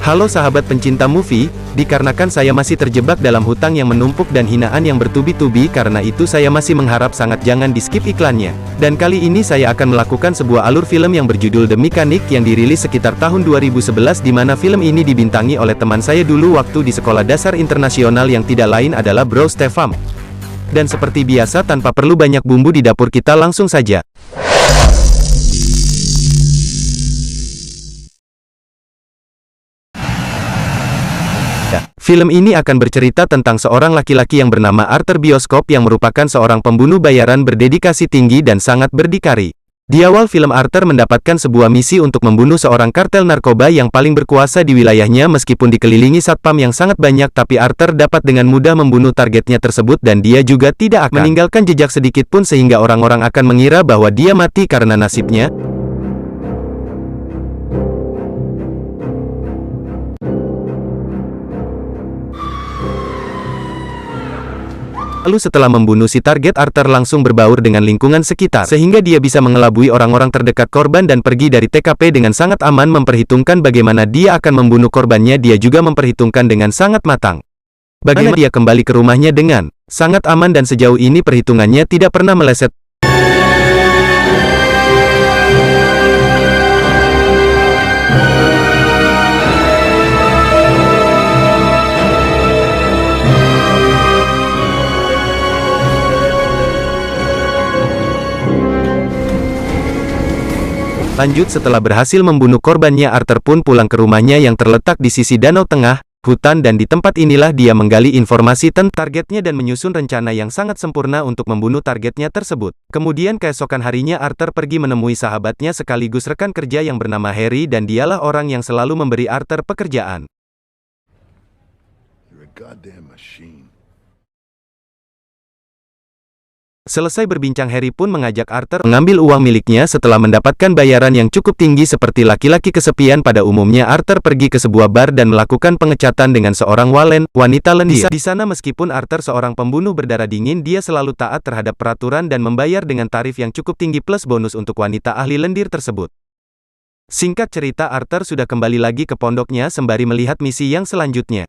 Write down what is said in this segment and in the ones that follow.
Halo sahabat pencinta movie, dikarenakan saya masih terjebak dalam hutang yang menumpuk dan hinaan yang bertubi-tubi, karena itu saya masih mengharap sangat jangan di-skip iklannya. Dan kali ini saya akan melakukan sebuah alur film yang berjudul The Mechanic yang dirilis sekitar tahun 2011, di mana film ini dibintangi oleh teman saya dulu waktu di sekolah dasar internasional yang tidak lain adalah Bro Stefan. Dan seperti biasa tanpa perlu banyak bumbu di dapur, kita langsung saja. Film ini akan bercerita tentang seorang laki-laki yang bernama Arthur Bioskop yang merupakan seorang pembunuh bayaran berdedikasi tinggi dan sangat berdikari. Di awal film, Arthur mendapatkan sebuah misi untuk membunuh seorang kartel narkoba yang paling berkuasa di wilayahnya. Meskipun dikelilingi satpam yang sangat banyak, tapi Arthur dapat dengan mudah membunuh targetnya tersebut, dan dia juga tidak akan meninggalkan jejak sedikit pun sehingga orang-orang akan mengira bahwa dia mati karena nasibnya. Lalu setelah membunuh si target, Arthur langsung berbaur dengan lingkungan sekitar, sehingga dia bisa mengelabui orang-orang terdekat korban dan pergi dari TKP dengan sangat aman. Memperhitungkan bagaimana dia akan membunuh korbannya, dia juga memperhitungkan dengan sangat matang bagaimana dia kembali ke rumahnya dengan sangat aman, dan sejauh ini perhitungannya tidak pernah meleset. Lanjut, setelah berhasil membunuh korbannya, Arthur pun pulang ke rumahnya yang terletak di sisi danau tengah hutan, dan di tempat inilah dia menggali informasi tentang targetnya dan menyusun rencana yang sangat sempurna untuk membunuh targetnya tersebut. Kemudian keesokan harinya, Arthur pergi menemui sahabatnya sekaligus rekan kerja yang bernama Harry, dan dialah orang yang selalu memberi Arthur pekerjaan. You're a goddamn machine. Selesai berbincang, Harry pun mengajak Arthur mengambil uang miliknya. Setelah mendapatkan bayaran yang cukup tinggi seperti laki-laki kesepian pada umumnya, Arthur pergi ke sebuah bar dan melakukan pengecatan dengan seorang wanita lendir. Di sana, meskipun Arthur seorang pembunuh berdarah dingin, dia selalu taat terhadap peraturan dan membayar dengan tarif yang cukup tinggi plus bonus untuk wanita ahli lendir tersebut. Singkat cerita, Arthur sudah kembali lagi ke pondoknya sembari melihat misi yang selanjutnya.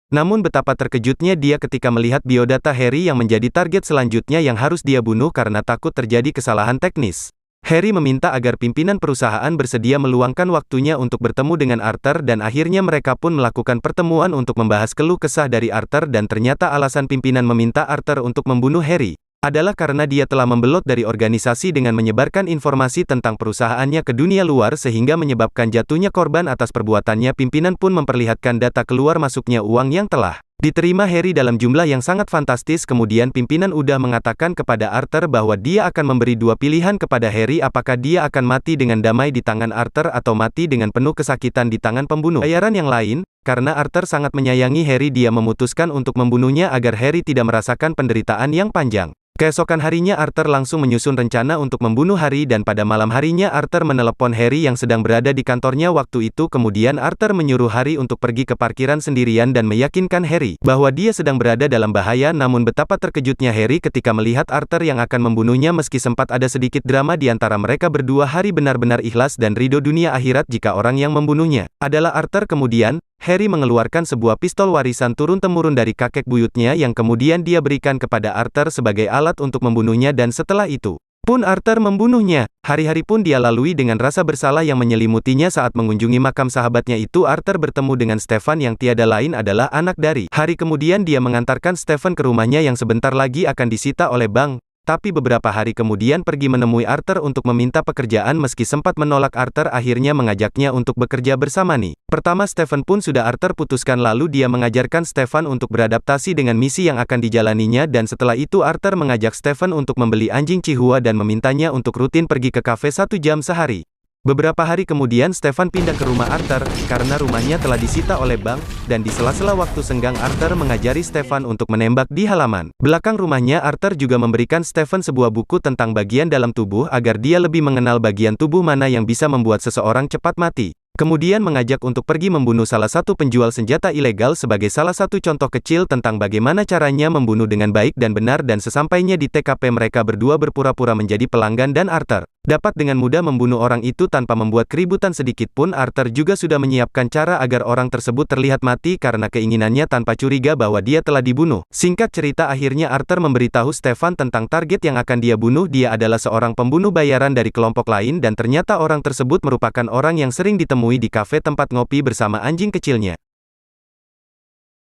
Namun betapa terkejutnya dia ketika melihat biodata Harry yang menjadi target selanjutnya yang harus dia bunuh karena takut terjadi kesalahan teknis. Harry meminta agar pimpinan perusahaan bersedia meluangkan waktunya untuk bertemu dengan Arthur, dan akhirnya mereka pun melakukan pertemuan untuk membahas keluh kesah dari Arthur, dan ternyata alasan pimpinan meminta Arthur untuk membunuh Harry adalah karena dia telah membelot dari organisasi dengan menyebarkan informasi tentang perusahaannya ke dunia luar sehingga menyebabkan jatuhnya korban atas perbuatannya. Pimpinan pun memperlihatkan data keluar masuknya uang yang telah diterima Harry dalam jumlah yang sangat fantastis. Kemudian pimpinan udah mengatakan kepada Arthur bahwa dia akan memberi dua pilihan kepada Harry, apakah dia akan mati dengan damai di tangan Arthur atau mati dengan penuh kesakitan di tangan pembunuh bayaran yang lain. Karena Arthur sangat menyayangi Harry, dia memutuskan untuk membunuhnya agar Harry tidak merasakan penderitaan yang panjang. Keesokan harinya, Arthur langsung menyusun rencana untuk membunuh Harry, dan pada malam harinya Arthur menelepon Harry yang sedang berada di kantornya waktu itu. Kemudian Arthur menyuruh Harry untuk pergi ke parkiran sendirian dan meyakinkan Harry bahwa dia sedang berada dalam bahaya. Namun betapa terkejutnya Harry ketika melihat Arthur yang akan membunuhnya. Meski sempat ada sedikit drama di antara mereka berdua, Harry benar-benar ikhlas dan ridho dunia akhirat jika orang yang membunuhnya adalah Arthur. Kemudian Harry mengeluarkan sebuah pistol warisan turun-temurun dari kakek buyutnya yang kemudian dia berikan kepada Arthur sebagai alat untuk membunuhnya, dan setelah itu pun Arthur membunuhnya. Hari-hari pun dia lalui dengan rasa bersalah yang menyelimutinya. Saat mengunjungi makam sahabatnya itu, Arthur bertemu dengan Stefan yang tiada lain adalah anak dari Harry. Kemudian dia mengantarkan Stefan ke rumahnya yang sebentar lagi akan disita oleh bank. Tapi beberapa hari kemudian pergi menemui Arthur untuk meminta pekerjaan. Meski sempat menolak, Arthur akhirnya mengajaknya untuk bekerja bersama nih. Pertama, Stefan pun sudah Arthur putuskan, lalu dia mengajarkan Stefan untuk beradaptasi dengan misi yang akan dijalaninya, dan setelah itu Arthur mengajak Stefan untuk membeli anjing Chihuahua dan memintanya untuk rutin pergi ke kafe 1 jam sehari. Beberapa hari kemudian Stefan pindah ke rumah Arthur, karena rumahnya telah disita oleh bank, dan di sela-sela waktu senggang Arthur mengajari Stefan untuk menembak di halaman belakang rumahnya. Arthur juga memberikan Stefan sebuah buku tentang bagian dalam tubuh agar dia lebih mengenal bagian tubuh mana yang bisa membuat seseorang cepat mati. Kemudian mengajak untuk pergi membunuh salah satu penjual senjata ilegal sebagai salah satu contoh kecil tentang bagaimana caranya membunuh dengan baik dan benar. Dan sesampainya di TKP, mereka berdua berpura-pura menjadi pelanggan dan Arthur Dapat dengan mudah membunuh orang itu tanpa membuat keributan sedikit pun. Arthur juga sudah menyiapkan cara agar orang tersebut terlihat mati karena keinginannya tanpa curiga bahwa dia telah dibunuh. Singkat cerita, akhirnya Arthur memberitahu Stefan tentang target yang akan dia bunuh. Dia adalah seorang pembunuh bayaran dari kelompok lain dan ternyata orang tersebut merupakan orang yang sering ditemui di kafe tempat ngopi bersama anjing kecilnya.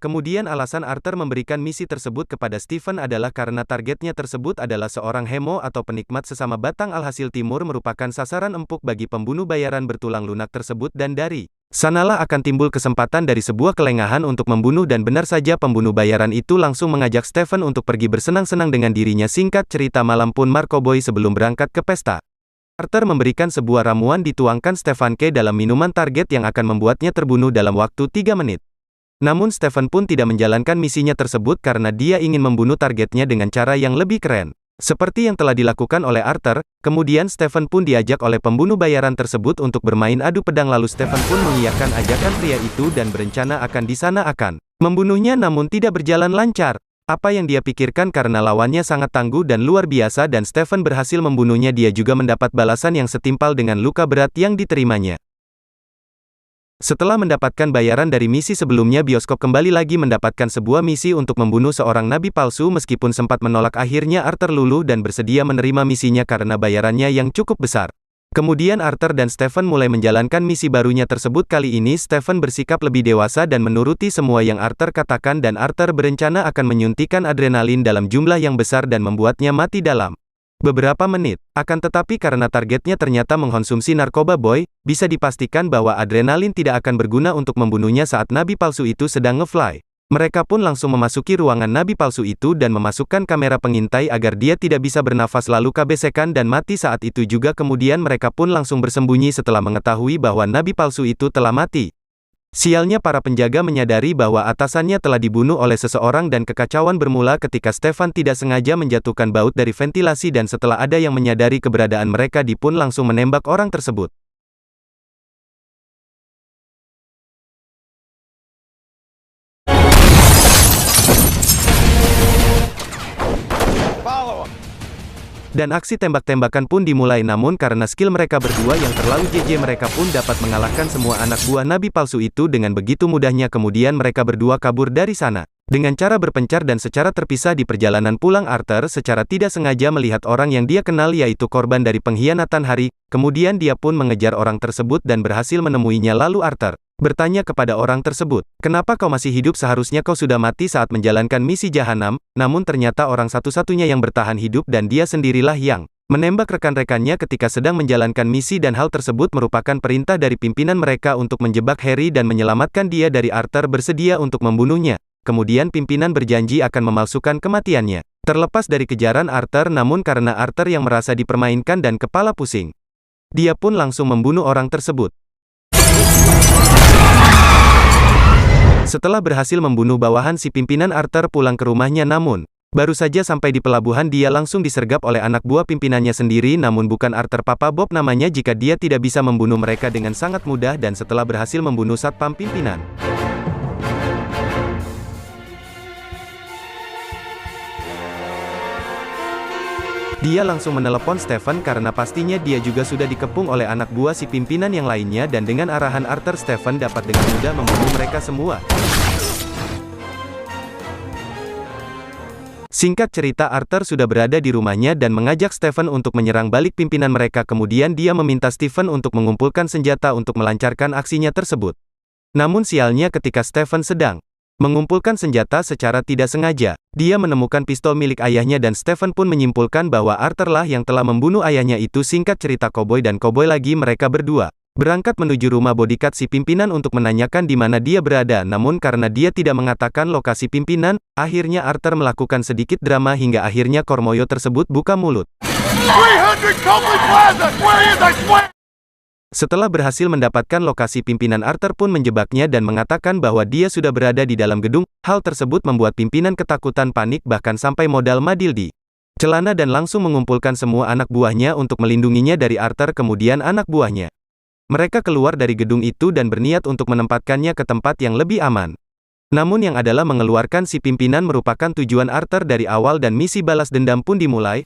Kemudian alasan Arthur memberikan misi tersebut kepada Stephen adalah karena targetnya tersebut adalah seorang hemo atau penikmat sesama batang. Alhasil Timur merupakan sasaran empuk bagi pembunuh bayaran bertulang lunak tersebut dan dari sanalah akan timbul kesempatan dari sebuah kelengahan untuk membunuh dan benar saja pembunuh bayaran itu langsung mengajak Stephen untuk pergi bersenang-senang dengan dirinya. Singkat cerita, malam pun Marco Boy sebelum berangkat ke pesta. Arthur memberikan sebuah ramuan dituangkan Stefan ke dalam minuman target yang akan membuatnya terbunuh dalam waktu 3 menit. Namun Stefan pun tidak menjalankan misinya tersebut karena dia ingin membunuh targetnya dengan cara yang lebih keren. Seperti yang telah dilakukan oleh Arthur, kemudian Stefan pun diajak oleh pembunuh bayaran tersebut untuk bermain adu pedang. Lalu Stefan pun mengiyakan ajakan pria itu dan berencana akan di sana akan membunuhnya, namun tidak berjalan lancar. Apa yang dia pikirkan karena lawannya sangat tangguh dan luar biasa dan Stefan berhasil membunuhnya. Dia juga mendapat balasan yang setimpal dengan luka berat yang diterimanya. Setelah mendapatkan bayaran dari misi sebelumnya, bioskop kembali lagi mendapatkan sebuah misi untuk membunuh seorang nabi palsu. Meskipun sempat menolak, akhirnya Arthur luluh dan bersedia menerima misinya karena bayarannya yang cukup besar. Kemudian Arthur dan Stefan mulai menjalankan misi barunya tersebut. Kali ini Stefan bersikap lebih dewasa dan menuruti semua yang Arthur katakan, dan Arthur berencana akan menyuntikkan adrenalin dalam jumlah yang besar dan membuatnya mati dalam beberapa menit. Akan tetapi karena targetnya ternyata mengkonsumsi narkoba boy, bisa dipastikan bahwa adrenalin tidak akan berguna untuk membunuhnya saat nabi palsu itu sedang nge-fly. Mereka pun langsung memasuki ruangan nabi palsu itu dan memasukkan kamera pengintai agar dia tidak bisa bernafas, lalu kebesekan dan mati saat itu juga. Kemudian mereka pun langsung bersembunyi setelah mengetahui bahwa nabi palsu itu telah mati. Sialnya, para penjaga menyadari bahwa atasannya telah dibunuh oleh seseorang dan kekacauan bermula ketika Stefan tidak sengaja menjatuhkan baut dari ventilasi, dan setelah ada yang menyadari keberadaan mereka, dia pun langsung menembak orang tersebut. Dan aksi tembak-tembakan pun dimulai, namun karena skill mereka berdua yang terlalu JJ, mereka pun dapat mengalahkan semua anak buah nabi palsu itu dengan begitu mudahnya. Kemudian mereka berdua kabur dari sana dengan cara berpencar dan secara terpisah. Di perjalanan pulang, Arthur secara tidak sengaja melihat orang yang dia kenal, yaitu korban dari pengkhianatan Hari. Kemudian dia pun mengejar orang tersebut dan berhasil menemuinya. Lalu Arthur bertanya kepada orang tersebut, "Kenapa kau masih hidup? Seharusnya kau sudah mati saat menjalankan misi jahanam." Namun ternyata orang satu-satunya yang bertahan hidup dan dia sendirilah yang menembak rekan-rekannya ketika sedang menjalankan misi, dan hal tersebut merupakan perintah dari pimpinan mereka untuk menjebak Harry dan menyelamatkan dia dari Arthur bersedia untuk membunuhnya. Kemudian pimpinan berjanji akan memalsukan kematiannya. Terlepas dari kejaran Arthur, namun karena Arthur yang merasa dipermainkan dan kepala pusing, dia pun langsung membunuh orang tersebut. Setelah berhasil membunuh bawahan si pimpinan, Arthur pulang ke rumahnya, namun baru saja sampai di pelabuhan dia langsung disergap oleh anak buah pimpinannya sendiri. Namun bukan Arthur, Papa Bob namanya. Jika dia tidak bisa membunuh mereka dengan sangat mudah, dan setelah berhasil membunuh satpam pimpinan, dia langsung menelepon Stefan karena pastinya dia juga sudah dikepung oleh anak buah si pimpinan yang lainnya, dan dengan arahan Arthur, Stefan dapat dengan mudah membunuh mereka semua. Singkat cerita, Arthur sudah berada di rumahnya dan mengajak Stefan untuk menyerang balik pimpinan mereka. Kemudian dia meminta Stefan untuk mengumpulkan senjata untuk melancarkan aksinya tersebut. Namun sialnya, ketika Stefan sedang mengumpulkan senjata secara tidak sengaja, dia menemukan pistol milik ayahnya, dan Stefan pun menyimpulkan bahwa Arthur lah yang telah membunuh ayahnya itu. Singkat cerita, koboi dan koboi lagi mereka berdua berangkat menuju rumah bodyguard si pimpinan untuk menanyakan di mana dia berada. Namun karena dia tidak mengatakan lokasi pimpinan, akhirnya Arthur melakukan sedikit drama hingga akhirnya Kormoyo tersebut buka mulut. 300 Copley Plaza! Where is I swear? Setelah berhasil mendapatkan lokasi pimpinan, Arthur pun menjebaknya dan mengatakan bahwa dia sudah berada di dalam gedung. Hal tersebut membuat pimpinan ketakutan, panik, bahkan sampai modal Madil di celana dan langsung mengumpulkan semua anak buahnya untuk melindunginya dari Arthur. Kemudian anak buahnya mereka keluar dari gedung itu dan berniat untuk menempatkannya ke tempat yang lebih aman. Namun yang adalah mengeluarkan si pimpinan merupakan tujuan Arthur dari awal, dan misi balas dendam pun dimulai.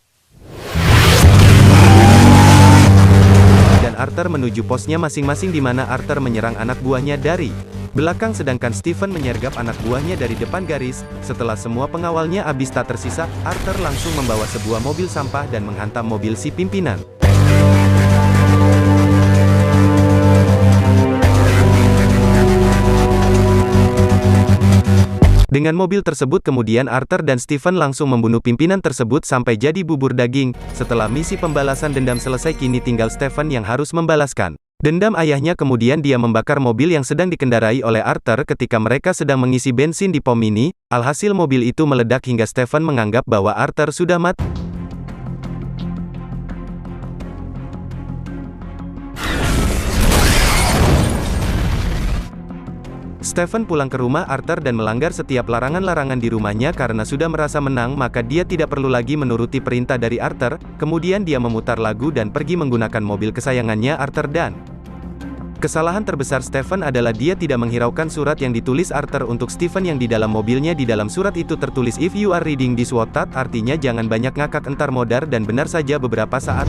dan Arthur menuju posnya masing-masing di mana Arthur menyerang anak buahnya dari belakang sedangkan Stephen menyergap anak buahnya dari depan garis. Setelah semua pengawalnya habis tak tersisa, Arthur langsung membawa sebuah mobil sampah dan menghantam mobil si pimpinan. Dengan mobil tersebut kemudian Arthur dan Stephen langsung membunuh pimpinan tersebut sampai jadi bubur daging. Setelah misi pembalasan dendam selesai kini tinggal Stephen yang harus membalaskan dendam ayahnya. Kemudian dia membakar mobil yang sedang dikendarai oleh Arthur ketika mereka sedang mengisi bensin di pom mini. Alhasil mobil itu meledak hingga Stephen menganggap bahwa Arthur sudah mati. Stephen pulang ke rumah Arthur dan melanggar setiap larangan-larangan di rumahnya karena sudah merasa menang, maka dia tidak perlu lagi menuruti perintah dari Arthur. Kemudian dia memutar lagu dan pergi menggunakan mobil kesayangannya Arthur dan kesalahan terbesar Stephen adalah dia tidak menghiraukan surat yang ditulis Arthur untuk Stephen yang di dalam mobilnya. Di dalam surat itu tertulis "If you are reading this WhatsApp," artinya jangan banyak ngakak entar modar, dan benar saja beberapa saat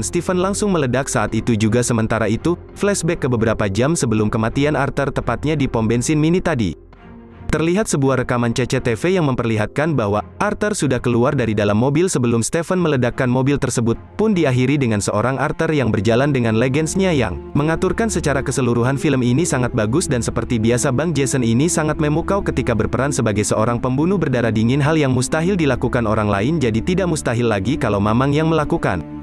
Stephen langsung meledak saat itu juga. Sementara itu, flashback ke beberapa jam sebelum kematian Arthur tepatnya di pom bensin mini tadi. Terlihat sebuah rekaman CCTV yang memperlihatkan bahwa Arthur sudah keluar dari dalam mobil sebelum Stephen meledakkan mobil tersebut. Pun diakhiri dengan seorang Arthur yang berjalan dengan legendsnya yang mengaturkan secara keseluruhan. Film ini sangat bagus dan seperti biasa Bang Jason ini sangat memukau ketika berperan sebagai seorang pembunuh berdarah dingin, hal yang mustahil dilakukan orang lain jadi tidak mustahil lagi kalau Mamang yang melakukan.